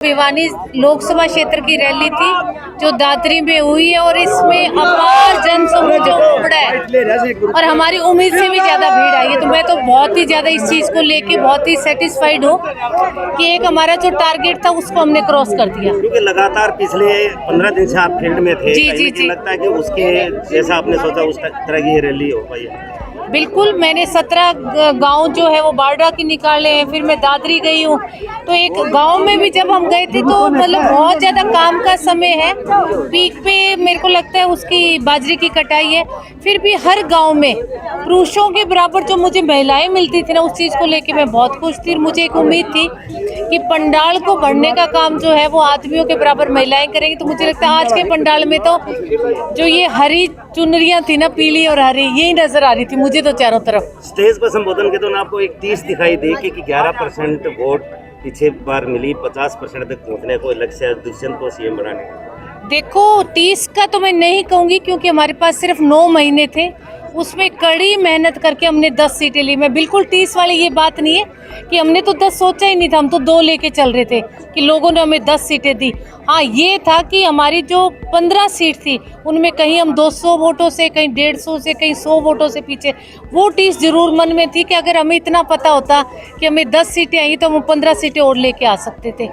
भिवानी लोकसभा क्षेत्र की रैली थी जो दादरी में हुई है और इसमें अपार जन समूह जो उमड़ा है और हमारी उम्मीद से भी ज्यादा भीड़ आई है। तो मैं तो बहुत ही ज्यादा इस चीज को लेके बहुत ही सेटिस्फाइड हूँ कि एक हमारा जो टारगेट था उसको हमने क्रॉस कर दिया। क्योंकि लगातार पिछले 15 दिन से आप फील्ड में थे। जी। लगता है कि उसके जैसा आपने सोचा उस तरह की रैली हो पाई है। बिल्कुल, मैंने 17 गांव जो है वो बारडा की निकाले हैं, फिर मैं दादरी गई हूँ। तो एक गांव में भी जब हम गए थे तो मतलब बहुत ज़्यादा काम का समय है, पीक पे मेरे को लगता है उसकी बाजरे की कटाई है। फिर भी हर गांव में पुरुषों के बराबर जो मुझे महिलाएं मिलती थी ना, उस चीज़ को लेके मैं बहुत खुश थी। मुझे एक उम्मीद थी कि पंडाल को भरने का काम जो है वो आदमियों के बराबर महिलाएं करेंगी। तो मुझे लगता है आज के पंडाल में तो जो ये हरी चुनरियाँ थी ना, पीली और हरी, यही नजर आ रही थी मुझे तो चारों तरफ। स्टेज पर संबोधन के दौरान आपको एक 30 दिखाई दे कि 11% वोट पीछे बार मिली, 50% तक पहुंचने को लक्ष्य है दुष्यंत को सीएम बनाने का। देखो 30 का तो मैं नहीं कहूंगी क्योंकि हमारे पास सिर्फ 9 महीने थे, उसमें कड़ी मेहनत करके हमने 10 सीटें ली। मैं बिल्कुल 30 वाली ये बात नहीं है कि हमने तो 10 सोचा ही नहीं था, हम तो 2 लेके चल रहे थे कि लोगों ने हमें 10 सीटें दी। हाँ, ये था कि हमारी जो 15 सीट थी उनमें कहीं हम 200 वोटों से, कहीं 150 से, कहीं 100 वोटों से पीछे। वो टीस जरूर मन में थी कि अगर हमें इतना पता होता कि हमें 10 सीटें आई तो हम 15 सीटें और लेके आ सकते थे।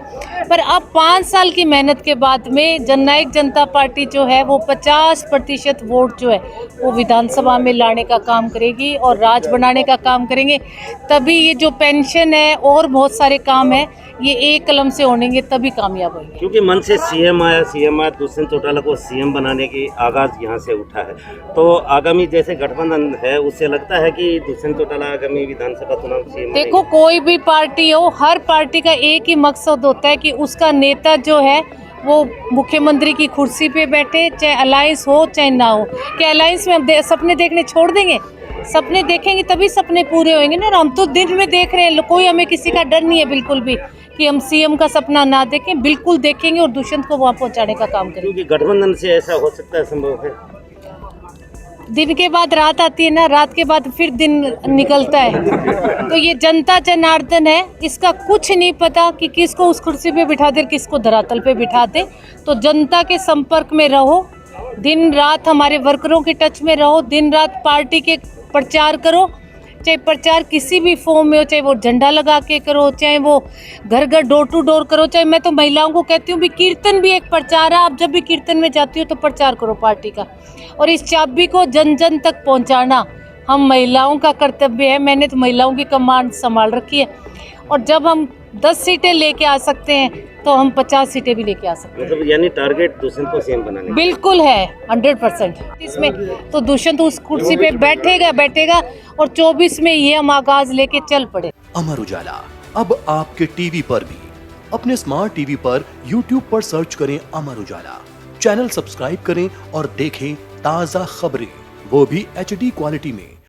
पर अब 5 साल की मेहनत के बाद में जननायक जनता पार्टी जो है वो 50% वोट जो है वो विधानसभा में लाने का काम करेगी और राज बनाने का काम करेंगे। तभी ये जो पेंशन है और बहुत सारे काम है ये एक कलम से होंगे, तभी कामयाब होंगे। क्योंकि मन से सीएम आया दुष्यंत चौटाला को सीएम बनाने की आगाज यहाँ से उठा है। तो आगामी जैसे गठबंधन है उससे लगता है कि दुष्यंत चौटाला आगामी विधानसभा चुनाव सीएम। देखो, कोई भी पार्टी हो, हर पार्टी का एक ही मकसद होता है कि उसका नेता जो है वो मुख्यमंत्री की कुर्सी पे बैठे, चाहे अलायंस हो चाहे ना हो। क्या अलायंस में हम सपने देखने छोड़ देंगे? सपने देखेंगे तभी सपने पूरे होंगे ना। हम तो दिन में देख रहे हैं, कोई हमें किसी का डर नहीं है बिल्कुल भी कि हम सीएम का सपना ना देखें। बिल्कुल देखेंगे और दुष्यंत को वहां पहुंचाने का काम करेंगे। क्योंकि गठबंधन से ऐसा हो सकता है, संभव है। दिन के बाद रात आती है ना, रात के बाद फिर दिन निकलता है। तो ये जनता जनार्दन है, इसका कुछ नहीं पता कि किसको उस कुर्सी पे बिठा दे, किसको धरातल पे बिठा दे। तो जनता के संपर्क में रहो, दिन रात हमारे वर्करों के टच में रहो, दिन रात पार्टी के प्रचार करो। चाहे प्रचार किसी भी फॉर्म में हो, चाहे वो झंडा लगा के करो, चाहे वो घर घर डोर टू डोर करो, चाहे मैं तो महिलाओं को कहती हूँ भी कीर्तन भी एक प्रचार है। आप जब भी कीर्तन में जाती हो तो प्रचार करो पार्टी का, और इस चाबी को जन जन तक पहुँचाना हम महिलाओं का कर्तव्य है। मैंने तो महिलाओं की कमान संभाल रखी है और जब हम 10 सीटें लेके आ सकते हैं तो हम 50 सीटें भी लेके आ सकते हैं। मतलब यानी टारगेट दुष्यंत को सीएम बनाने बिल्कुल है 100%। इसमें तो दुष्यंत उस कुर्सी पे बैठेगा और 24 में ये हम आगाज लेके चल पड़े। अमर उजाला अब आपके टीवी पर भी। अपने स्मार्ट टीवी पर YouTube पर सर्च करें अमर उजाला, चैनल सब्सक्राइब करें और देखें ताज़ा खबरें, वो भी HD क्वालिटी में।